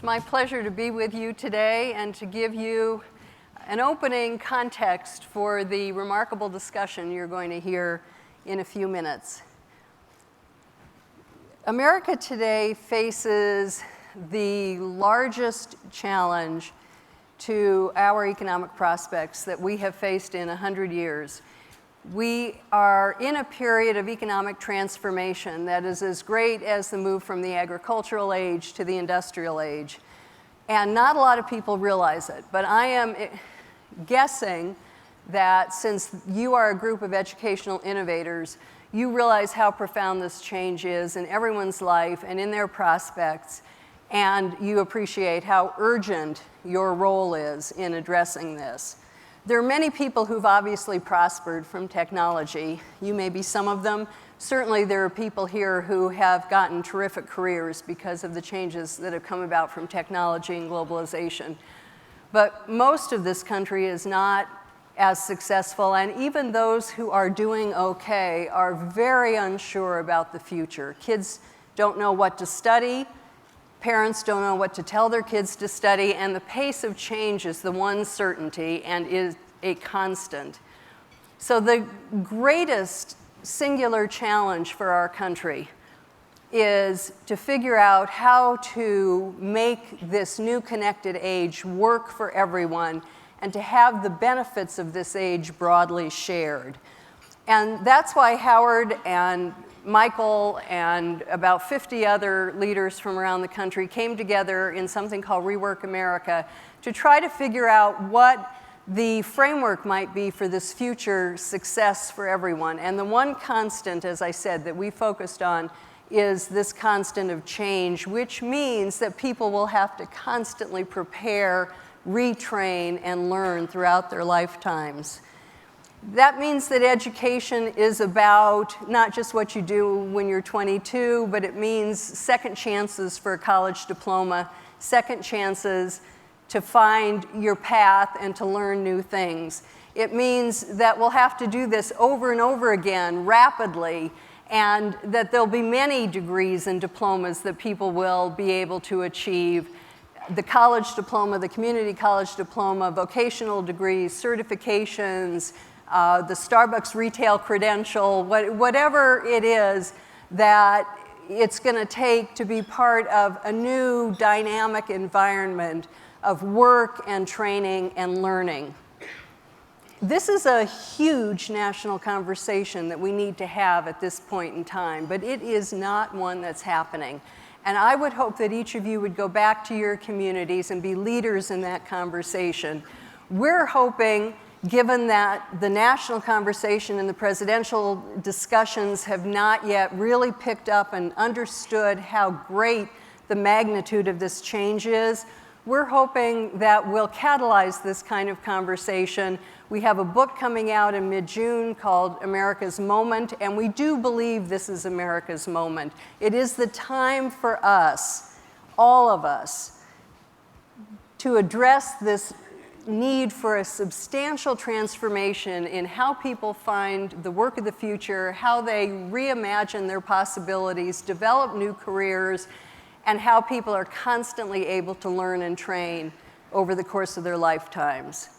It's my pleasure to be with you today and to give you an opening context for the remarkable discussion you're going to hear in a few minutes. America today faces the largest challenge to our economic prospects that we have faced in 100 years. We are in a period of economic transformation that is as great as the move from the agricultural age to the industrial age. And not a lot of people realize it, but I am guessing that since you are a group of educational innovators, you realize how profound this change is in everyone's life and in their prospects, and you appreciate how urgent your role is in addressing this. There are many people who've obviously prospered from technology. You may be some of them. Certainly there are people here who have gotten terrific careers because of the changes that have come about from technology and globalization. But most of this country is not as successful, and even those who are doing okay are very unsure about the future. Kids don't know what to study. Parents don't know what to tell their kids to study, and the pace of change is the one certainty and is a constant. So the greatest singular challenge for our country is to figure out how to make this new connected age work for everyone and to have the benefits of this age broadly shared. And that's why Howard and Michael and about 50 other leaders from around the country came together in something called Rework America to try to figure out what the framework might be for this future success for everyone. And the one constant, as I said, that we focused on is this constant of change, which means that people will have to constantly prepare, retrain, and learn throughout their lifetimes. That means that education is about not just what you do when you're 22, but it means second chances for a college diploma, second chances to find your path and to learn new things. It means that we'll have to do this over and over again rapidly, and that there'll be many degrees and diplomas that people will be able to achieve. The college diploma, the community college diploma, vocational degrees, certifications, the Starbucks retail credential, whatever it is that it's going to take to be part of a new dynamic environment of work and training and learning. This is a huge national conversation that we need to have at this point in time, but it is not one that's happening. And I would hope that each of you would go back to your communities and be leaders in that conversation. We're hoping, given that the national conversation and the presidential discussions have not yet really picked up and understood how great the magnitude of this change is, we're hoping that we'll catalyze this kind of conversation. We have a book coming out in mid-June called America's Moment, and we do believe this is America's moment. It is the time for us, all of us, to address this need for a substantial transformation in how people find the work of the future, how they reimagine their possibilities, develop new careers, and how people are constantly able to learn and train over the course of their lifetimes.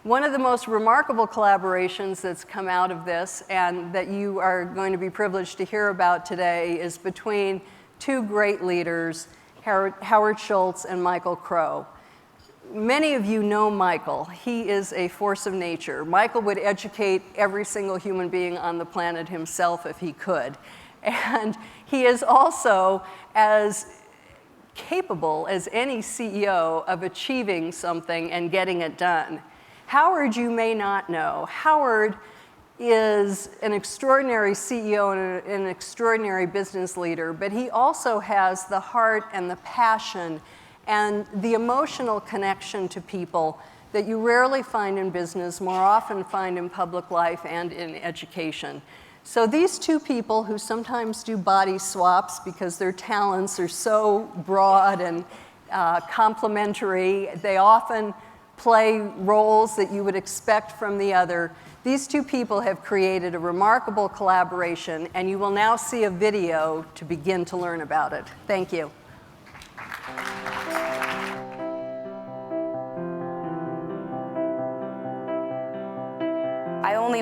One of the most remarkable collaborations that's come out of this and that you are going to be privileged to hear about today is between two great leaders, Howard Schultz and Michael Crow. Many of you know Michael. He is a force of nature. Michael would educate every single human being on the planet himself if he could. And he is also as capable as any CEO of achieving something and getting it done. Howard, you may not know. Howard is an extraordinary CEO and an extraordinary business leader, but he also has the heart and the passion and the emotional connection to people that you rarely find in business, more often find in public life and in education. So these two people who sometimes do body swaps because their talents are so broad and complementary, they often play roles that you would expect from the other. These two people have created a remarkable collaboration, and you will now see a video to begin to learn about it. Thank you.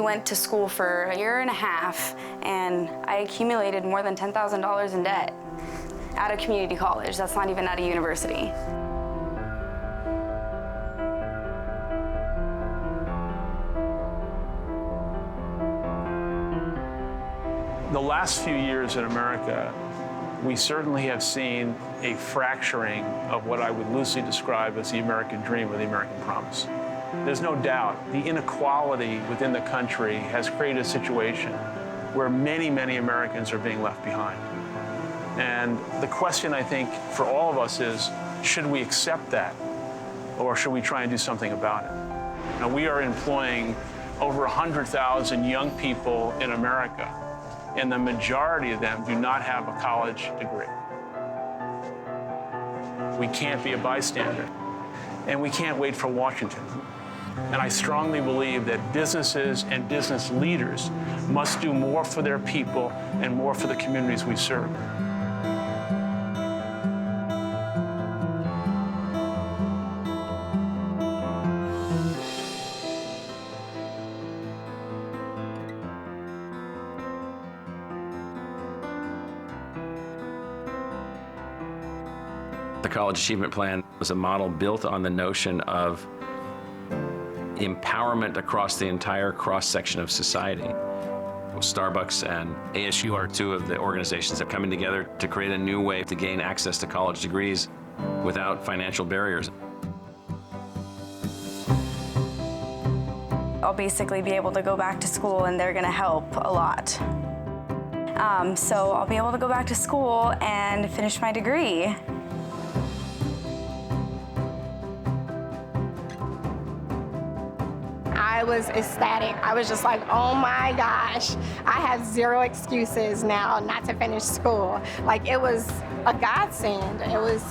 only went to school for a year and a half, and I accumulated more than $10,000 in debt at a community college. That's not even at a university. The last few years in America, we certainly have seen a fracturing of what I would loosely describe as the American dream or the American promise. There's no doubt the inequality within the country has created a situation where many, many Americans are being left behind. And the question, I think, for all of us is, should we accept that, or should we try and do something about it? Now, we are employing over 100,000 young people in America, and the majority of them do not have a college degree. We can't be a bystander, and we can't wait for Washington. And I strongly believe that businesses and business leaders must do more for their people and more for the communities we serve. The College Achievement Plan was a model built on the notion of empowerment across the entire cross-section of society. Starbucks and ASU are two of the organizations that are coming together to create a new way to gain access to college degrees without financial barriers. I'll basically be able to go back to school, and they're going to help a lot. So I'll be able to go back to school and finish my degree. I was ecstatic. I was just like, oh my gosh, I have zero excuses now not to finish school. Like, it was a godsend. It was,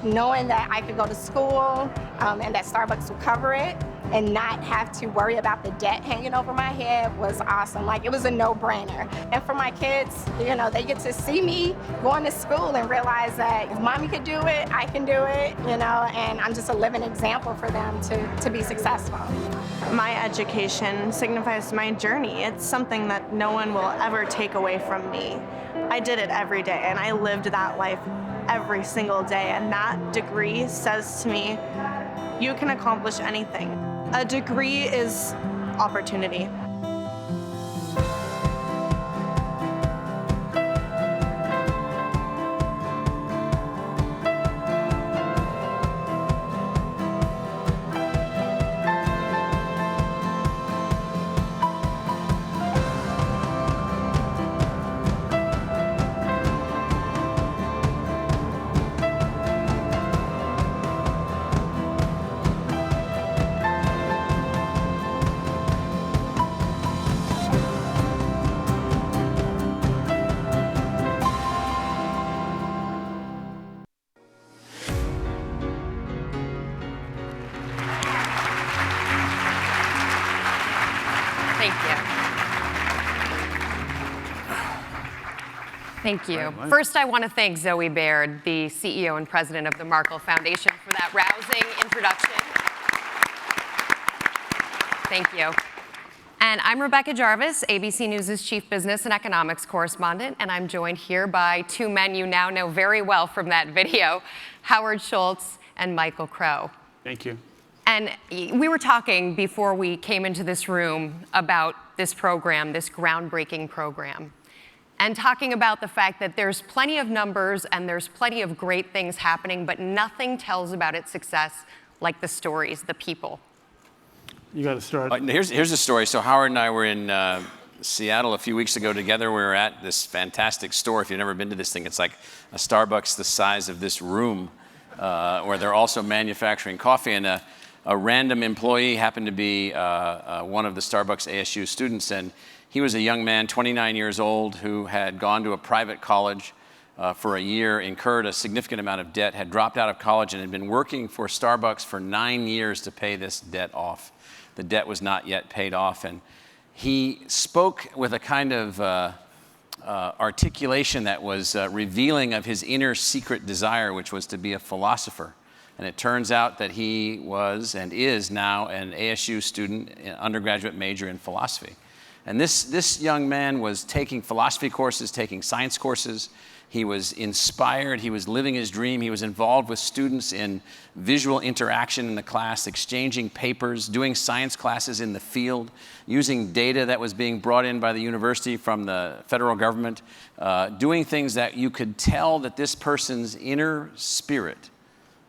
knowing that I could go to school and that Starbucks would cover it and not have to worry about the debt hanging over my head was awesome. Like, it was a no-brainer. And for my kids, they get to see me going to school and realize that if mommy could do it, I can do it, and I'm just a living example for them to be successful. My education signifies my journey. It's something that no one will ever take away from me. I did it every day, and I lived that life every single day, and that degree says to me, you can accomplish anything. A degree is opportunity. Thank you. First, I want to thank Zoe Baird, the CEO and president of the Markle Foundation, for that rousing introduction. Thank you. And I'm Rebecca Jarvis, ABC News' chief business and economics correspondent, and I'm joined here by two men you now know very well from that video, Howard Schultz and Michael Crow. Thank you. And we were talking before we came into this room about this program, this groundbreaking program, and talking about the fact that there's plenty of numbers and there's plenty of great things happening, but nothing tells about its success like the stories, the people. You got to start. Here's the story. So Howard and I were in Seattle a few weeks ago together. We were at this fantastic store. If you've never been to this thing, it's like a Starbucks the size of this room, where they're also manufacturing coffee. And a random employee happened to be one of the Starbucks ASU students, and he was a young man, 29 years old, who had gone to a private college for a year, incurred a significant amount of debt, had dropped out of college, and had been working for Starbucks for 9 years to pay this debt off. The debt was not yet paid off, and he spoke with a kind of articulation that was revealing of his inner secret desire, which was to be a philosopher. And it turns out that he was and is now an ASU student, an undergraduate major in philosophy. And this young man was taking philosophy courses, taking science courses. He was inspired. He was living his dream. He was involved with students in visual interaction in the class, exchanging papers, doing science classes in the field, using data that was being brought in by the university from the federal government, doing things that you could tell that this person's inner spirit,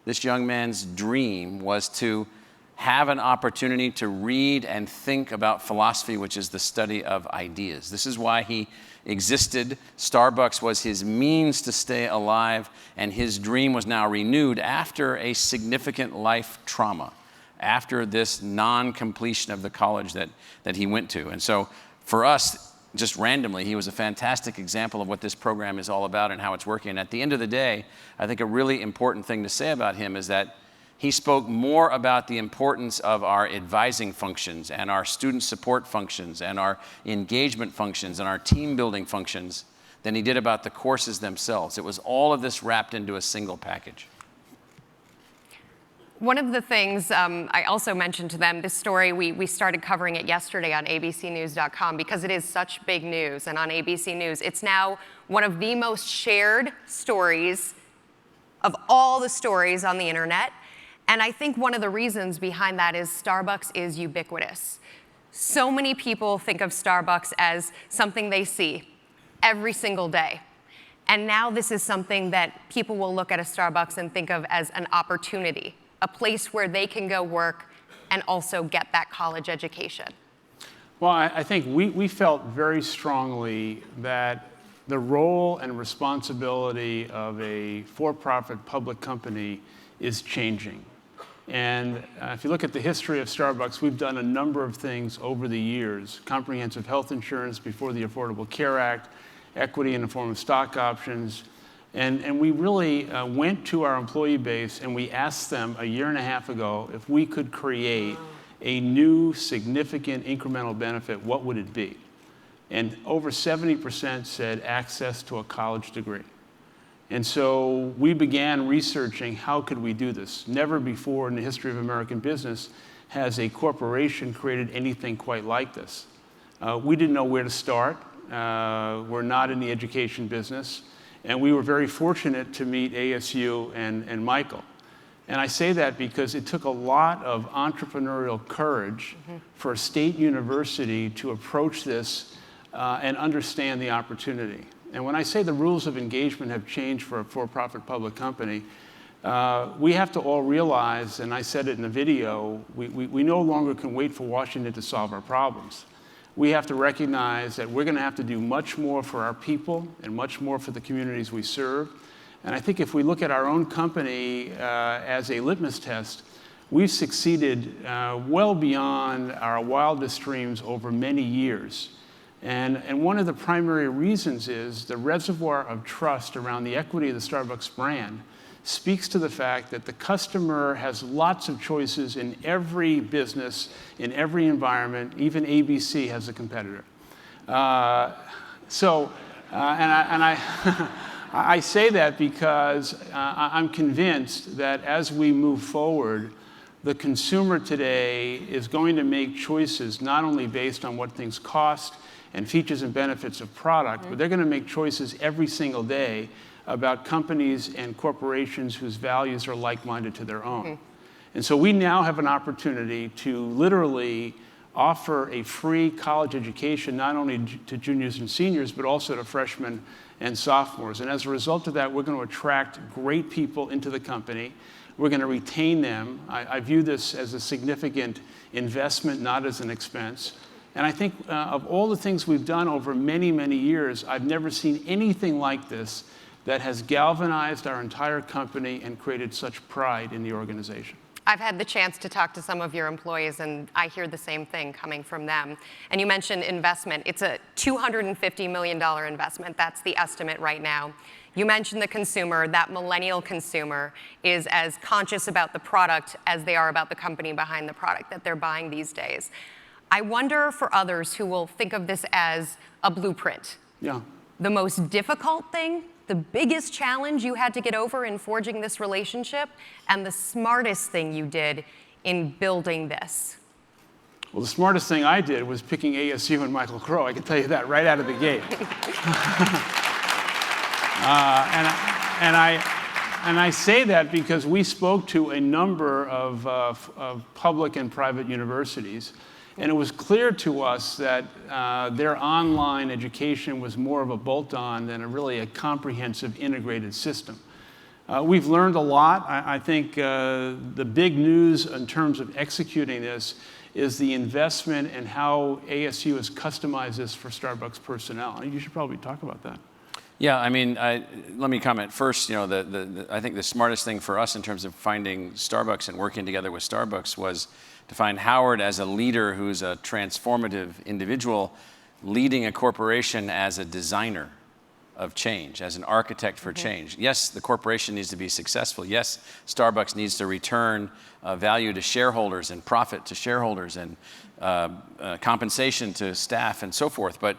this young man's dream, was to have an opportunity to read and think about philosophy, which is the study of ideas. This is why he existed. Starbucks was his means to stay alive, and his dream was now renewed after a significant life trauma, after this non-completion of the college that he went to. And so for us, just randomly, he was a fantastic example of what this program is all about and how it's working. And at the end of the day, I think a really important thing to say about him is that he spoke more about the importance of our advising functions and our student support functions and our engagement functions and our team building functions than he did about the courses themselves. It was all of this wrapped into a single package. One of the things I also mentioned to them, this story, we started covering it yesterday on abcnews.com because it is such big news. And on ABC News, it's now one of the most shared stories of all the stories on the internet. And I think one of the reasons behind that is Starbucks is ubiquitous. So many people think of Starbucks as something they see every single day. And now this is something that people will look at a Starbucks and think of as an opportunity, a place where they can go work and also get that college education. Well, I think we felt very strongly that the role and responsibility of a for-profit public company is changing. And if you look at the history of Starbucks, we've done a number of things over the years. Comprehensive health insurance before the Affordable Care Act, equity in the form of stock options. And we really went to our employee base and we asked them a year and a half ago if we could create a new significant incremental benefit, what would it be? And over 70% said access to a college degree. And so we began researching how could we do this. Never before in the history of American business has a corporation created anything quite like this. We didn't know where to start. We're not in the education business. And we were very fortunate to meet ASU and Markle. And I say that because it took a lot of entrepreneurial courage for a state university to approach this and understand the opportunity. And when I say the rules of engagement have changed for a for-profit public company, we have to all realize, and I said it in the video, we no longer can wait for Washington to solve our problems. We have to recognize that we're going to have to do much more for our people and much more for the communities we serve. And I think if we look at our own company as a litmus test, we've succeeded well beyond our wildest dreams over many years. And one of the primary reasons is the reservoir of trust around the equity of the Starbucks brand speaks to the fact that the customer has lots of choices in every business, in every environment. Even ABC has a competitor. I say that because I'm convinced that as we move forward, the consumer today is going to make choices not only based on what things cost and features and benefits of product, but they're going to make choices every single day about companies and corporations whose values are like-minded to their own. And so we now have an opportunity to literally offer a free college education, not only to juniors and seniors, but also to freshmen and sophomores. And as a result of that, we're going to attract great people into the company. We're going to retain them. I view this as a significant investment, not as an expense. And I think of all the things we've done over many, many years, I've never seen anything like this that has galvanized our entire company and created such pride in the organization. I've had the chance to talk to some of your employees, and I hear the same thing coming from them. And you mentioned investment. It's a $250 million investment. That's the estimate right now. You mentioned the consumer. That millennial consumer is as conscious about the product as they are about the company behind the product that they're buying these days. I wonder for others who will think of this as a blueprint. Yeah. the most difficult thing, the biggest challenge you had to get over in forging this relationship, and the smartest thing you did in building this? Well, the smartest thing I did was picking ASU and Michael Crow. I can tell you that right out of the gate. And I say that because we spoke to a number of public and private universities, and it was clear to us that their online education was more of a bolt-on than really a comprehensive integrated system. We've learned a lot. I think the big news in terms of executing this is the investment and how ASU has customized this for Starbucks personnel. You should probably talk about that. Yeah, I mean, let me comment first. You know, I think the smartest thing for us in terms of finding Starbucks and working together with Starbucks was to find Howard as a leader who's a transformative individual, leading a corporation as a designer of change, as an architect for change. Yes, the corporation needs to be successful. Yes, Starbucks needs to return value to shareholders and profit to shareholders and compensation to staff and so forth. But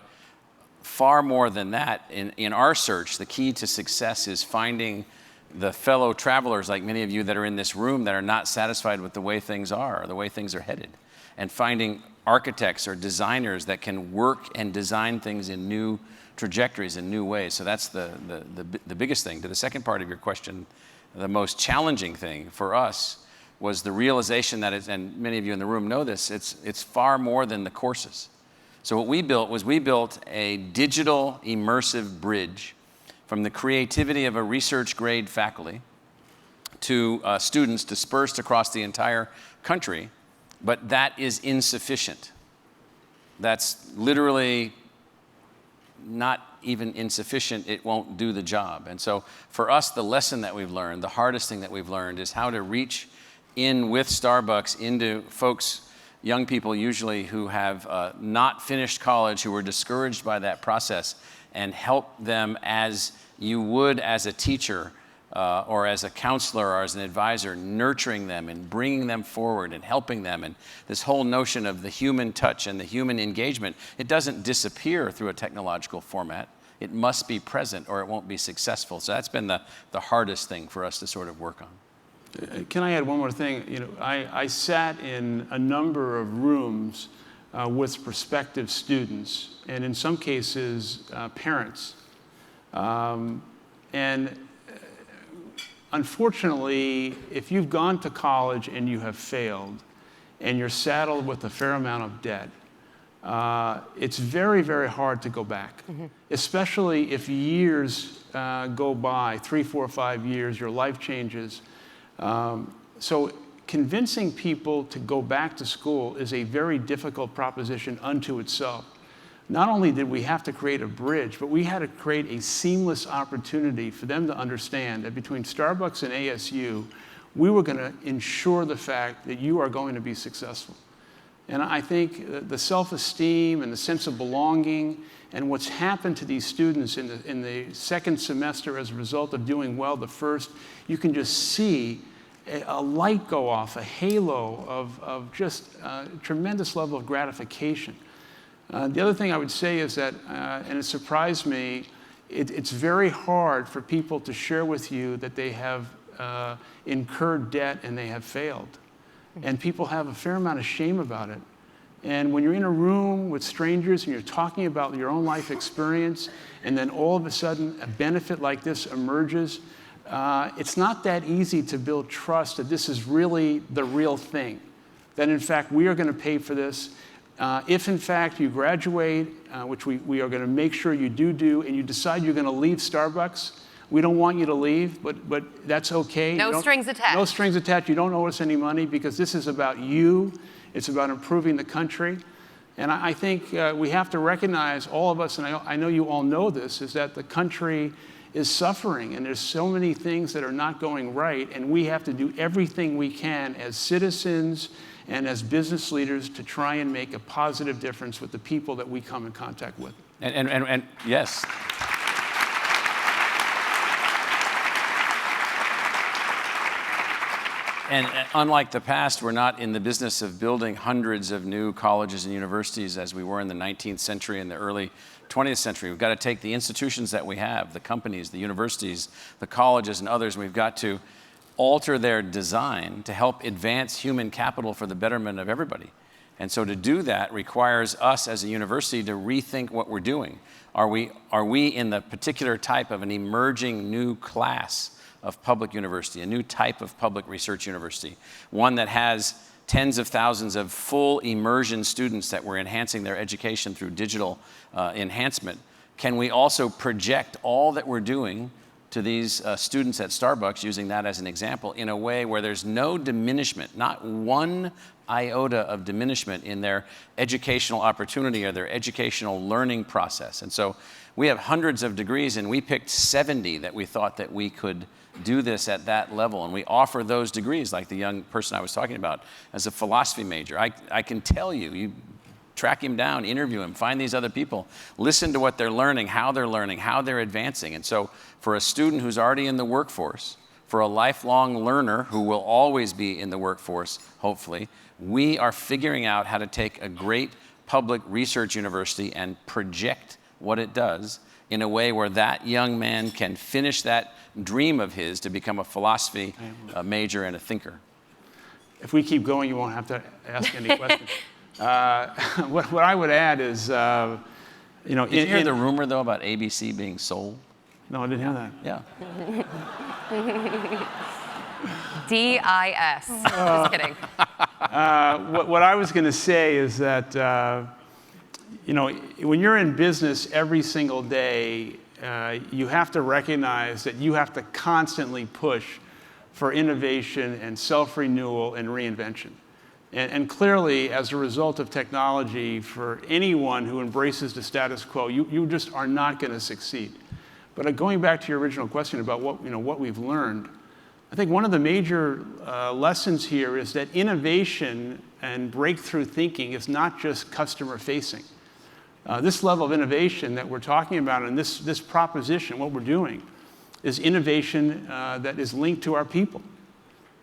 far more than that, in our search, the key to success is finding the fellow travelers like many of you that are in this room that are not satisfied with the way things are or the way things are headed, and finding architects or designers that can work and design things in new trajectories in new ways. So that's the biggest thing. To the second part of your question, the most challenging thing for us was the realization that, and many of you in the room know this, it's far more than the courses. So what we built was a digital immersive bridge from the creativity of a research grade faculty to students dispersed across the entire country, but that is insufficient. That's literally not even insufficient. It won't do the job. And so for us, the lesson that we've learned, the hardest thing that we've learned is how to reach in with Starbucks into folks, young people usually who have not finished college, who were discouraged by that process, and help them as you would as a teacher or as a counselor or as an advisor, nurturing them and bringing them forward and helping them. And this whole notion of the human touch and the human engagement, it doesn't disappear through a technological format. It must be present or it won't be successful. So that's been the hardest thing for us to sort of work on. Can I add one more thing? You know, I sat in a number of rooms with prospective students, and in some cases, parents. And unfortunately, if you've gone to college and you have failed, and you're saddled with a fair amount of debt, it's very, very hard to go back, especially if years go by, 3, 4, 5 years, your life changes. So convincing people to go back to school is a very difficult proposition unto itself. Not only did we have to create a bridge, but we had to create a seamless opportunity for them to understand that between Starbucks and ASU, we were going to ensure the fact that you are going to be successful. And I think the self-esteem and the sense of belonging and what's happened to these students in the second semester as a result of doing well the first, you can just see a light go off, a halo of just a tremendous level of gratification. The other thing I would say is that, and it surprised me, it's very hard for people to share with you that they have incurred debt and they have failed. And people have a fair amount of shame about it. And when you're in a room with strangers and you're talking about your own life experience, and then all of a sudden a benefit like this emerges, it's not that easy to build trust that this is really the real thing, that in fact we are going to pay for this. If in fact you graduate, which we are going to make sure you do, and you decide you're going to leave Starbucks, we don't want you to leave, but that's okay. No strings attached. No strings attached. You don't owe us any money because this is about you. It's about improving the country. And I think we have to recognize, all of us, and I know you all know this, is that the country is suffering and there's so many things that are not going right, and we have to do everything we can as citizens and as business leaders to try and make a positive difference with the people that we come in contact with. And yes. And unlike the past, we're not in the business of building hundreds of new colleges and universities as we were in the 19th century and the early 20th century. We've got to take the institutions that we have, the companies, the universities, the colleges, and others, and we've got to alter their design to help advance human capital for the betterment of everybody. And so to do that requires us as a university to rethink what we're doing. Are we in the particular type of an emerging new class of public university, a new type of public research university, one that has tens of thousands of full immersion students that we're enhancing their education through digital enhancement? Can we also project all that we're doing to these students at Starbucks, using that as an example, in a way where there's no diminishment, not one iota of diminishment in their educational opportunity or their educational learning process? And so we have hundreds of degrees, and we picked 70 that we thought that we could do this at that level. And we offer those degrees, like the young person I was talking about, as a philosophy major. I can tell you, you track him down, interview him, find these other people, listen to what they're learning, how they're advancing. And so for a student who's already in the workforce, for a lifelong learner who will always be in the workforce, hopefully, we are figuring out how to take a great public research university and project what it does in a way where that young man can finish that dream of his to become a philosophy major and a thinker. If we keep going, you won't have to ask any questions. What I would add is, Did you hear the rumor, though, about ABC being sold? No, I didn't hear that. Yeah. DIS. Just kidding. What I was going to say is that, when you're in business every single day, you have to recognize that you have to constantly push for innovation and self-renewal and reinvention. And clearly, as a result of technology, for anyone who embraces the status quo, you just are not going to succeed. But going back to your original question about what we've learned, I think one of the major lessons here is that innovation and breakthrough thinking is not just customer-facing. This level of innovation that we're talking about and this proposition, what we're doing, is innovation that is linked to our people.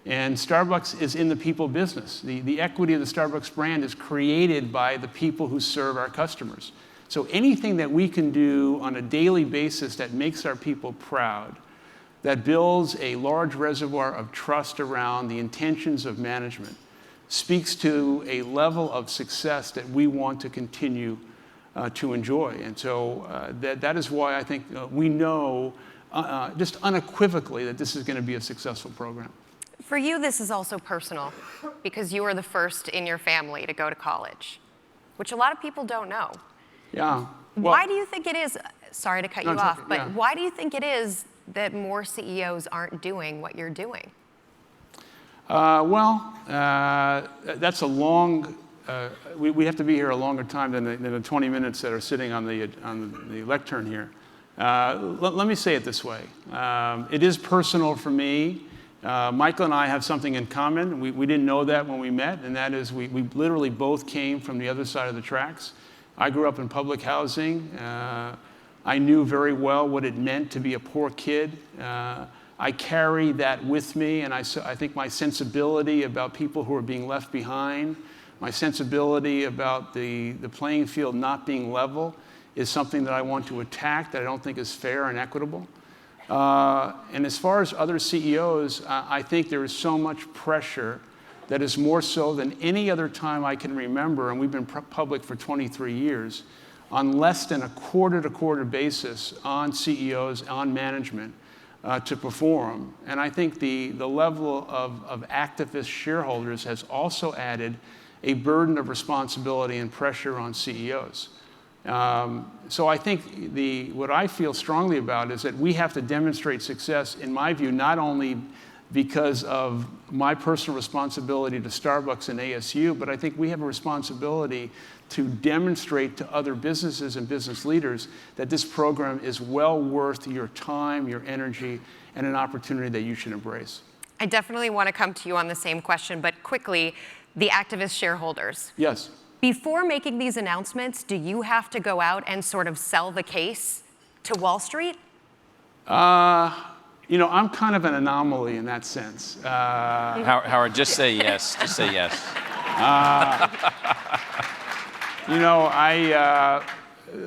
And Starbucks is in the people business. The equity of the Starbucks brand is created by the people who serve our customers. So anything that we can do on a daily basis that makes our people proud, that builds a large reservoir of trust around the intentions of management, speaks to a level of success that we want to continue to enjoy. And so that is why I think we know just unequivocally that this is going to be a successful program. For you, this is also personal because you were the first in your family to go to college, which a lot of people don't know. Yeah. Well, why do you think it is, sorry to cut you off, okay, but yeah. why do you think it is that more CEOs aren't doing what you're doing? That's a long, we have to be here a longer time than the 20 minutes that are sitting on the lectern here. Let me say it this way. It is personal for me. Michael and I have something in common. We didn't know that when we met, and that is we literally both came from the other side of the tracks. I grew up in public housing. I knew very well what it meant to be a poor kid. I carry that with me, and I think my sensibility about people who are being left behind, my sensibility about the playing field not being level is something that I want to attack, that I don't think is fair and equitable. And as far as other CEOs, I think there is so much pressure that is more so than any other time I can remember, and we've been public for 23 years, on less than a quarter-to-quarter basis on CEOs, on management, to perform. And I think the level of activist shareholders has also added a burden of responsibility and pressure on CEOs. So I think what I feel strongly about is that we have to demonstrate success, in my view, not only because of my personal responsibility to Starbucks and ASU, but I think we have a responsibility to demonstrate to other businesses and business leaders that this program is well worth your time, your energy, and an opportunity that you should embrace. I definitely want to come to you on the same question, but quickly, the activist shareholders. Yes. Before making these announcements, do you have to go out and sort of sell the case to Wall Street? You know, I'm kind of an anomaly in that sense. Howard, just say yes. Just say yes. You know,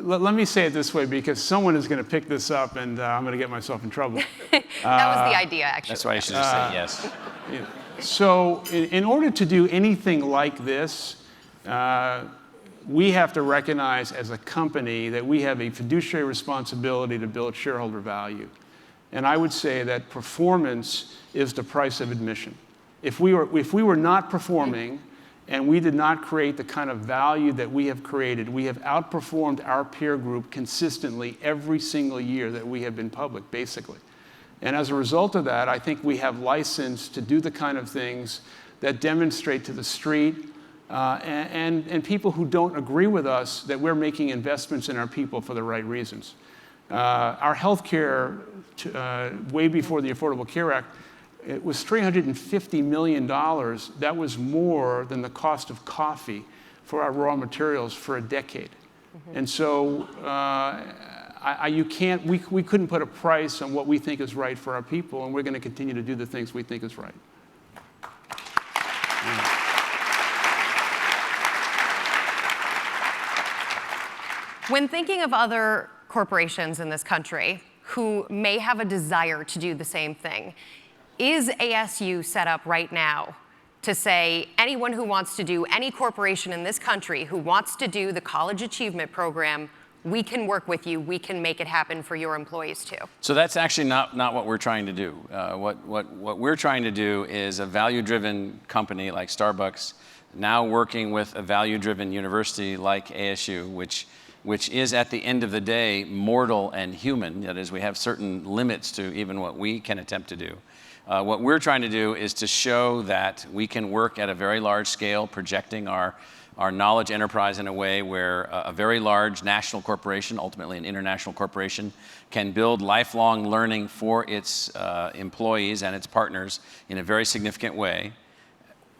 let me say it this way, because someone is going to pick this up, and I'm going to get myself in trouble. That was the idea, actually. That's why you should just say yes. Yeah. So in order to do anything like this, we have to recognize as a company that we have a fiduciary responsibility to build shareholder value. And I would say that performance is the price of admission. If we were not performing and we did not create the kind of value that we have created, we have outperformed our peer group consistently every single year that we have been public, basically. And as a result of that, I think we have license to do the kind of things that demonstrate to the street and people who don't agree with us that we're making investments in our people for the right reasons. Our health care, way before the Affordable Care Act, it was $350 million. That was more than the cost of coffee for our raw materials for a decade. Mm-hmm. And so we couldn't put a price on what we think is right for our people, and we're going to continue to do the things we think is right. Yeah. When thinking of other corporations in this country who may have a desire to do the same thing, is ASU set up right now to say anyone who wants to do, any corporation in this country who wants to do the college achievement program, we can work with you, we can make it happen for your employees too? So that's actually not what we're trying to do. What we're trying to do is a value-driven company like Starbucks now working with a value-driven university like ASU, which is at the end of the day mortal and human. That is, we have certain limits to even what we can attempt to do. What we're trying to do is to show that we can work at a very large scale, projecting our knowledge enterprise in a way where a very large national corporation, ultimately an international corporation, can build lifelong learning for its employees and its partners in a very significant way.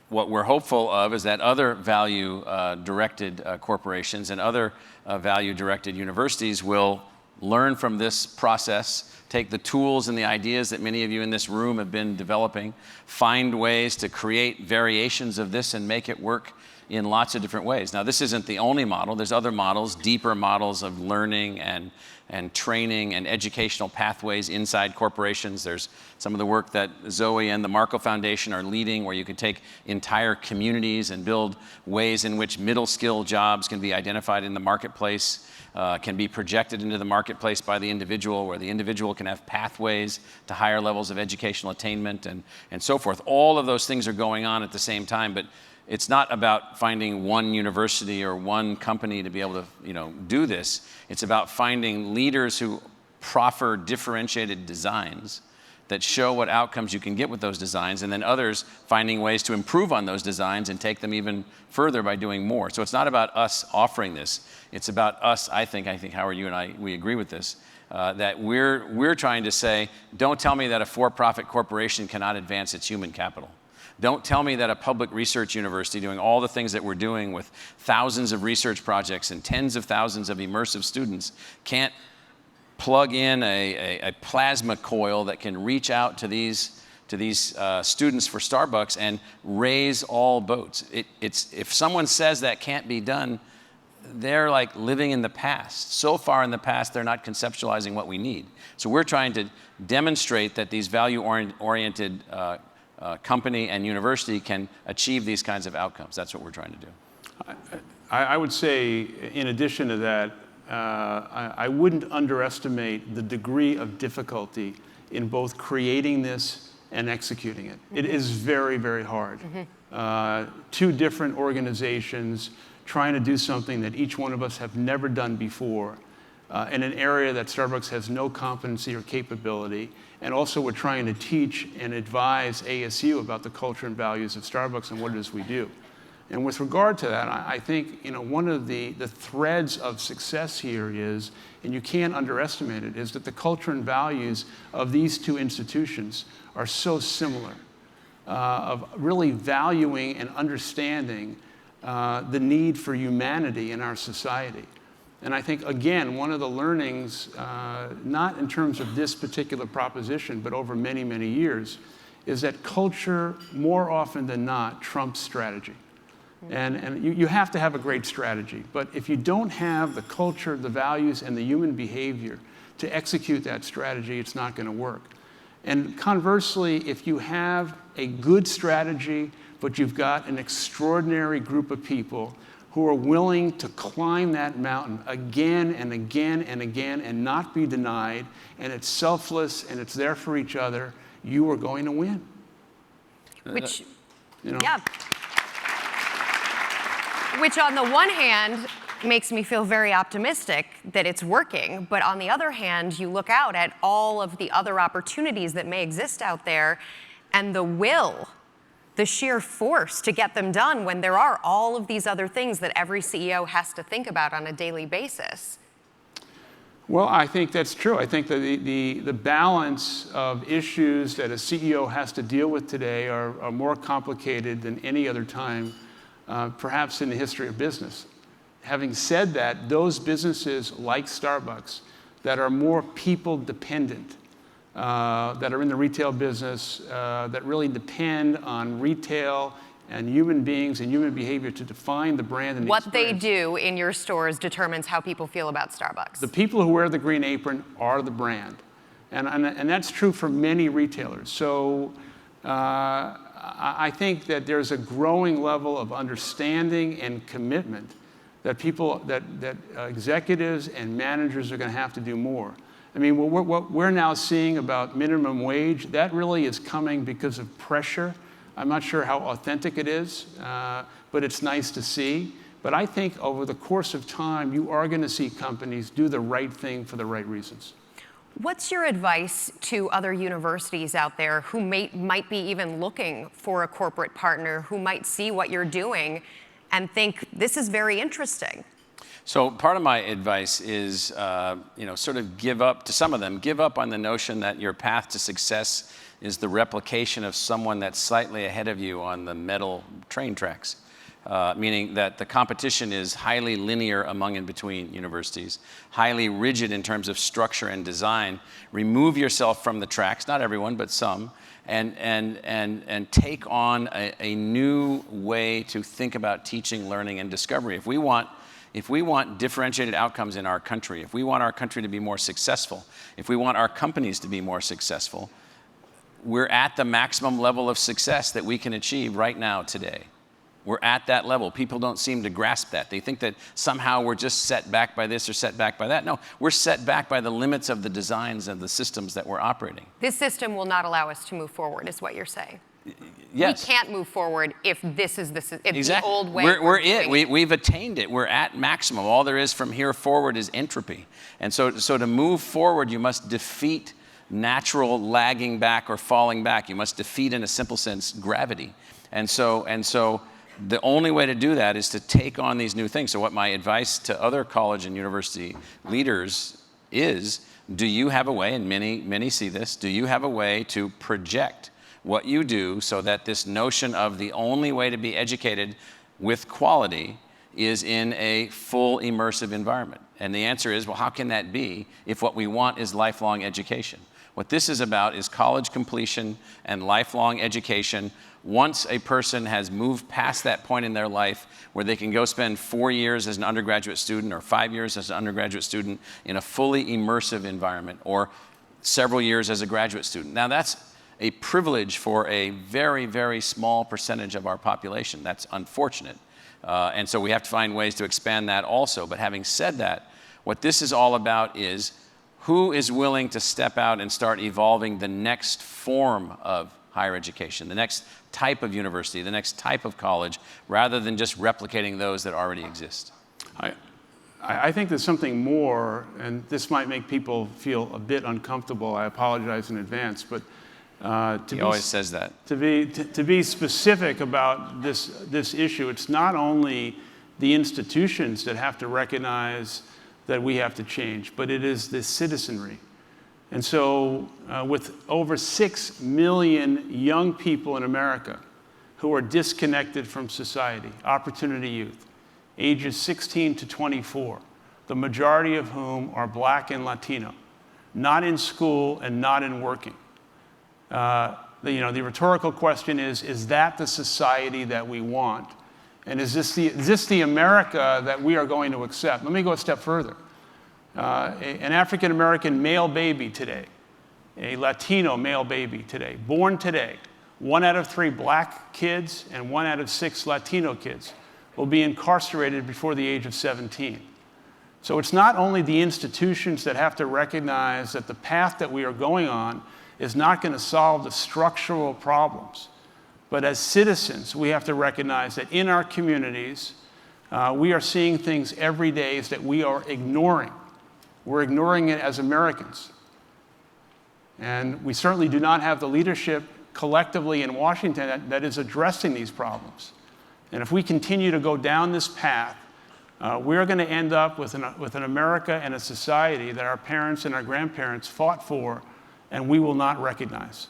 What we're hopeful of is that other value-directed corporations and other value-directed universities will learn from this process, take the tools and the ideas that many of you in this room have been developing, find ways to create variations of this and make it work in lots of different ways. Now, this isn't the only model. There's other models, deeper models of learning and training and educational pathways inside corporations. There's some of the work that Zoe and the Markle Foundation are leading, where you can take entire communities and build ways in which middle skill jobs can be identified in the marketplace, can be projected into the marketplace by the individual, where the individual can have pathways to higher levels of educational attainment and so forth. All of those things are going on at the same time, but it's not about finding one university or one company to be able to, do this. It's about finding leaders who proffer differentiated designs that show what outcomes you can get with those designs, and then others finding ways to improve on those designs and take them even further by doing more. So it's not about us offering this. It's about us, I think Howard, you and I, we agree with this, that we're trying to say, don't tell me that a for-profit corporation cannot advance its human capital. Don't tell me that a public research university doing all the things that we're doing with thousands of research projects and tens of thousands of immersive students can't plug in a plasma coil that can reach out to these students for Starbucks and raise all boats. If someone says that can't be done, they're like living in the past. So far in the past, they're not conceptualizing what we need. So we're trying to demonstrate that these value-oriented company and university can achieve these kinds of outcomes. That's what we're trying to do. I would say, in addition to that, I wouldn't underestimate the degree of difficulty in both creating this and executing it. It is very, very hard. Two different organizations trying to do something that each one of us have never done before in an area that Starbucks has no competency or capability. And also we're trying to teach and advise ASU about the culture and values of Starbucks and what it is we do. And with regard to that, I think one of the threads of success here is, and you can't underestimate it, is that the culture and values of these two institutions are so similar, of really valuing and understanding the need for humanity in our society. And I think, again, one of the learnings, not in terms of this particular proposition, but over many, many years, is that culture, more often than not, trumps strategy. And you have to have a great strategy. But if you don't have the culture, the values, and the human behavior to execute that strategy, it's not going to work. And conversely, if you have a good strategy, but you've got an extraordinary group of people who are willing to climb that mountain again and again and again and not be denied, and it's selfless and it's there for each other, you are going to win. Which, you know? yeah. Which on the one hand makes me feel very optimistic that it's working, but on the other hand, you look out at all of the other opportunities that may exist out there and the will, the sheer force to get them done when there are all of these other things that every CEO has to think about on a daily basis. Well, I think that's true. I think that the balance of issues that a CEO has to deal with today are more complicated than any other time, perhaps in the history of business. Having said that, those businesses like Starbucks that are more people dependent, that are in the retail business, that really depend on retail and human beings and human behavior to define the brand and the What they experience. do in your stores determines how people feel about Starbucks. The people who wear the green apron are the brand. And that's true for many retailers. So I think that there's a growing level of understanding and commitment that executives and managers are going to have to do more. I mean, what we're now seeing about minimum wage, that really is coming because of pressure. I'm not sure how authentic it is, but it's nice to see. But I think over the course of time, you are going to see companies do the right thing for the right reasons. What's your advice to other universities out there who might be even looking for a corporate partner, who might see what you're doing and think, this is very interesting? So part of my advice is, sort of give up, to some of them, give up on the notion that your path to success is the replication of someone that's slightly ahead of you on the metal train tracks. Meaning that the competition is highly linear among and between universities, highly rigid in terms of structure and design. Remove yourself from the tracks, not everyone, but some, and take on a new way to think about teaching, learning, and discovery. If we want differentiated outcomes in our country, if we want our country to be more successful, if we want our companies to be more successful, we're at the maximum level of success that we can achieve right now today. We're at that level. People don't seem to grasp that. They think that somehow we're just set back by this or set back by that. No, we're set back by the limits of the designs and the systems that we're operating. This system will not allow us to move forward, is what you're saying. Yes. We can't move forward if this is Exactly. the old way. We're it. We've attained it. We're at maximum. All there is from here forward is entropy. And so to move forward, you must defeat natural lagging back or falling back. You must defeat, in a simple sense, gravity. And so the only way to do that is to take on these new things. So what my advice to other college and university leaders is, do you have a way, and many see this, do you have a way to project what you do so that this notion of the only way to be educated with quality is in a full immersive environment? And the answer is, well, how can that be if what we want is lifelong education? What this is about is college completion and lifelong education. Once a person has moved past that point in their life where they can go spend 4 years as an undergraduate student or 5 years as an undergraduate student in a fully immersive environment, or several years as a graduate student. Now that's a privilege for a very, very small percentage of our population. That's unfortunate. And so we have to find ways to expand that also. But having said that, what this is all about is who is willing to step out and start evolving the next form of higher education, the next type of university, the next type of college, rather than just replicating those that already exist. I think there's something more, and this might make people feel a bit uncomfortable. I apologize in advance, but he always says that. To be specific about this issue, it's not only the institutions that have to recognize that we have to change, but it is the citizenry. And so with over 6 million young people in America who are disconnected from society, opportunity youth, ages 16 to 24, the majority of whom are Black and Latino, not in school and not in working. The rhetorical question is that the society that we want? And is this the America that we are going to accept? Let me go a step further. An African-American male baby today, a Latino male baby today, born today, 1 out of 3 Black kids and 1 out of 6 Latino kids will be incarcerated before the age of 17. So it's not only the institutions that have to recognize that the path that we are going on is not going to solve the structural problems, but as citizens, we have to recognize that in our communities, we are seeing things every day that we are ignoring. We're ignoring it as Americans. And we certainly do not have the leadership collectively in Washington that is addressing these problems. And if we continue to go down this path, we're going to end up with an America and a society that our parents and our grandparents fought for, and we will not recognize.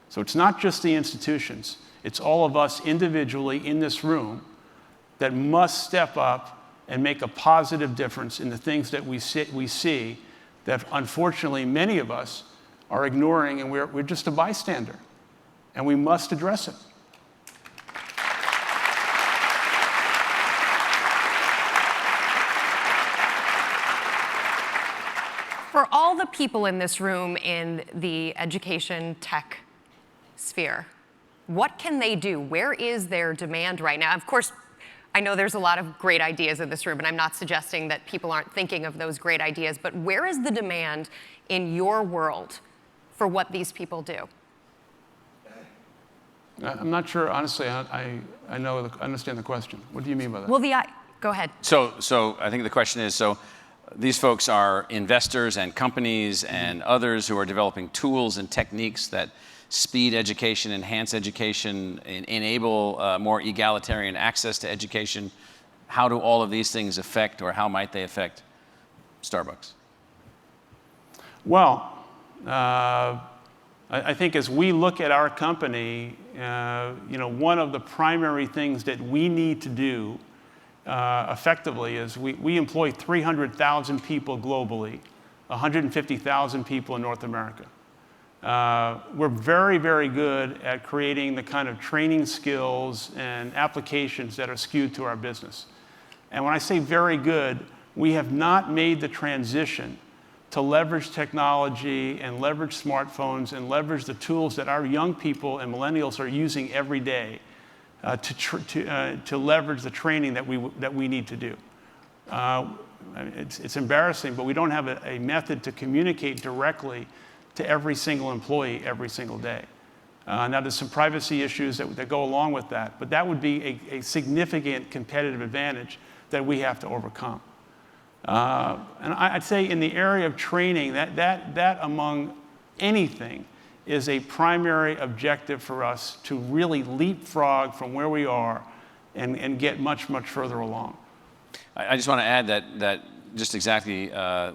So it's not just the institutions, it's all of us individually in this room that must step up and make a positive difference in the things that we see that unfortunately many of us are ignoring, and we're just a bystander, and we must address it. For all the people in this room in the education tech sphere, what can they do? Where is their demand right now? Of course, I know there's a lot of great ideas in this room, and I'm not suggesting that people aren't thinking of those great ideas, but where is the demand in your world for what these people do? I'm not sure, honestly, I understand the question. What do you mean by that? Well, go ahead. So I think the question is, these folks are investors and companies and others who are developing tools and techniques that speed education, enhance education, enable more egalitarian access to education. How do all of these things affect, or how might they affect Starbucks? Well, I think as we look at our company, one of the primary things that we need to do effectively is we employ 300,000 people globally, 150,000 people in North America. We're very, very good at creating the kind of training skills and applications that are skewed to our business. And when I say very good, we have not made the transition to leverage technology and leverage smartphones and leverage the tools that our young people and millennials are using every day to leverage the training that we need to do. It's embarrassing, but we don't have a method to communicate directly to every single employee every single day. Now, there's some privacy issues that go along with that, but that would be a significant competitive advantage that we have to overcome. And I'd say in the area of training, that among anything is a primary objective for us to really leapfrog from where we are and get much, much further along. I just want to add that just exactly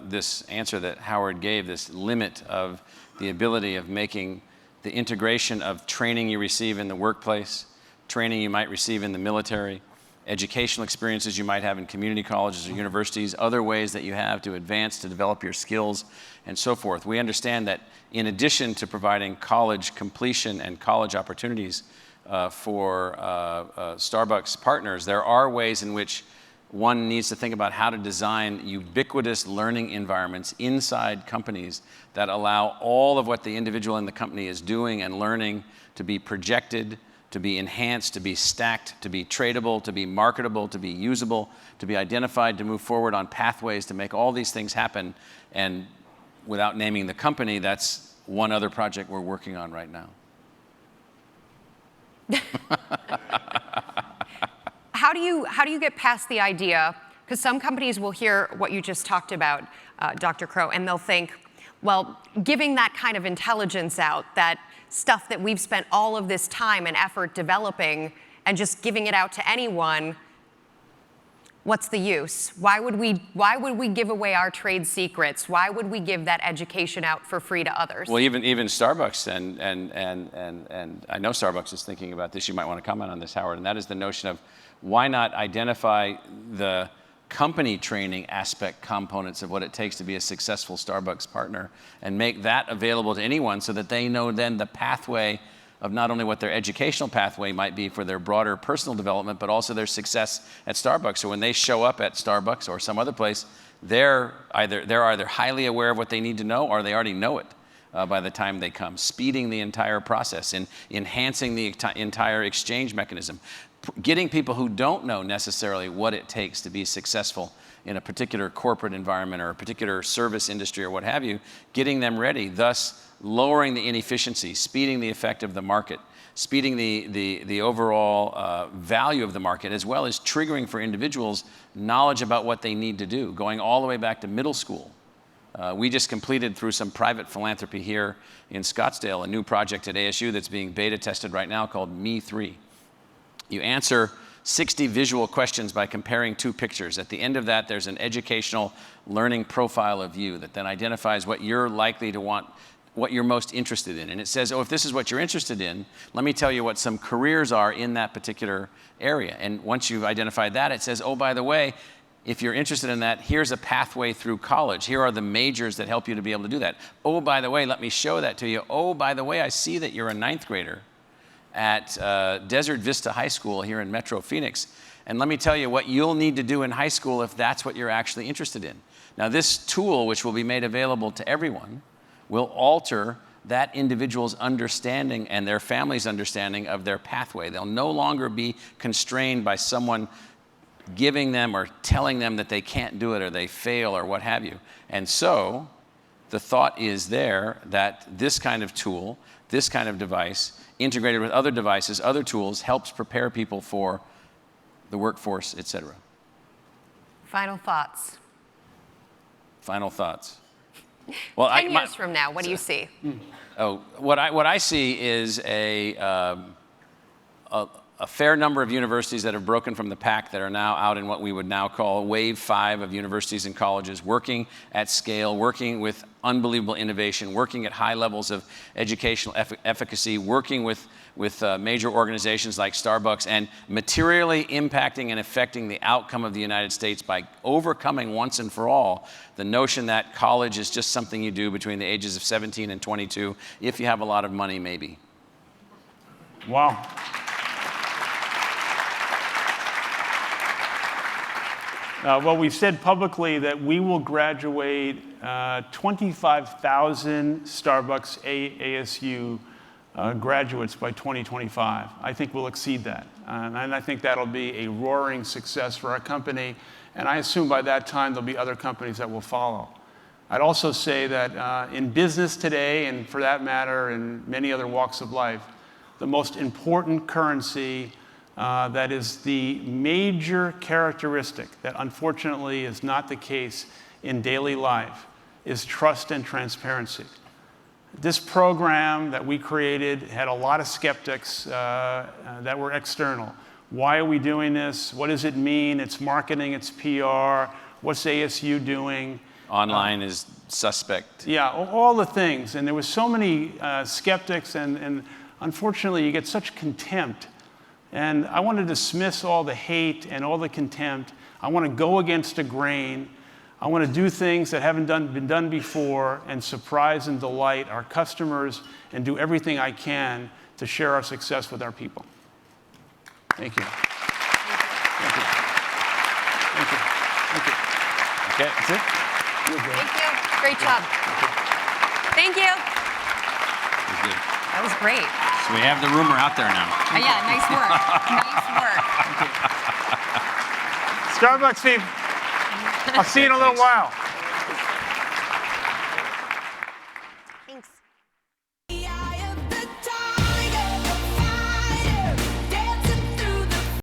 this answer that Howard gave, this limit of the ability of making the integration of training you receive in the workplace, training you might receive in the military, educational experiences you might have in community colleges or universities, other ways that you have to advance, to develop your skills, and so forth. We understand that in addition to providing college completion and college opportunities for Starbucks partners, there are ways in which one needs to think about how to design ubiquitous learning environments inside companies that allow all of what the individual in the company is doing and learning to be projected, to be enhanced, to be stacked, to be tradable, to be marketable, to be usable, to be identified, to move forward on pathways to make all these things happen. And without naming the company, that's one other project we're working on right now. How do you get past the idea, because some companies will hear what you just talked about, Dr. Crow, and they'll think, well, giving that kind of intelligence out, that stuff that we've spent all of this time and effort developing, and just giving it out to anyone, what's the use? Why would we give away our trade secrets? Why would we give that education out for free to others? Well, even Starbucks, and I know Starbucks is thinking about this. You might want to comment on this, Howard, and that is the notion of why not identify the company training aspect components of what it takes to be a successful Starbucks partner and make that available to anyone so that they know then the pathway of not only what their educational pathway might be for their broader personal development, but also their success at Starbucks. So when they show up at Starbucks or some other place, they're either highly aware of what they need to know or they already know it by the time they come, speeding the entire process and enhancing the entire exchange mechanism. Getting people who don't know necessarily what it takes to be successful in a particular corporate environment or a particular service industry or what have you, getting them ready, thus lowering the inefficiency, speeding the effect of the market, speeding the overall value of the market, as well as triggering for individuals knowledge about what they need to do, going all the way back to middle school. We just completed through some private philanthropy here in Scottsdale a new project at ASU that's being beta tested right now called Me3. You answer 60 visual questions by comparing 2 pictures. At the end of that, there's an educational learning profile of you that then identifies what you're likely to want, what you're most interested in. And it says, oh, if this is what you're interested in, let me tell you what some careers are in that particular area. And once you've identified that, it says, oh, by the way, if you're interested in that, here's a pathway through college. Here are the majors that help you to be able to do that. Oh, by the way, let me show that to you. Oh, by the way, I see that you're a 9th grader at Desert Vista High School here in Metro Phoenix. And let me tell you what you'll need to do in high school if that's what you're actually interested in. Now, this tool, which will be made available to everyone, will alter that individual's understanding and their family's understanding of their pathway. They'll no longer be constrained by someone giving them or telling them that they can't do it or they fail or what have you. And so the thought is there that this kind of tool, this kind of device, integrated with other devices, other tools, helps prepare people for the workforce, et cetera. Final thoughts. Final thoughts. Well, 10 years from now, what do you see? Oh, what I see is a fair number of universities that have broken from the pack that are now out in what we would now call wave 5 of universities and colleges, working at scale, working with unbelievable innovation, working at high levels of educational efficacy, working with major organizations like Starbucks, and materially impacting and affecting the outcome of the United States by overcoming once and for all the notion that college is just something you do between the ages of 17 and 22, if you have a lot of money, maybe. Wow. Well, we've said publicly that we will graduate 25,000 Starbucks ASU graduates by 2025. I think we'll exceed that. And I think that'll be a roaring success for our company. And I assume by that time there'll be other companies that will follow. I'd also say that in business today, and for that matter in many other walks of life, the most important currency that is the major characteristic that unfortunately is not the case in daily life is trust and transparency. This program that we created had a lot of skeptics that were external. Why are we doing this? What does it mean? It's marketing, it's PR. What's ASU doing? Online is suspect. Yeah, all the things. And there was so many skeptics, and unfortunately you get such contempt. And I want to dismiss all the hate and all the contempt. I want to go against the grain. I want to do things that haven't been done before and surprise and delight our customers and do everything I can to share our success with our people. Thank you. Thank you. Thank you. Thank you. Okay, that's it. You're good. Thank you. Great job. Thank you. That was great. So we have the rumor out there now. Yeah, nice work. Nice work. Starbucks team, I'll see you in a little while.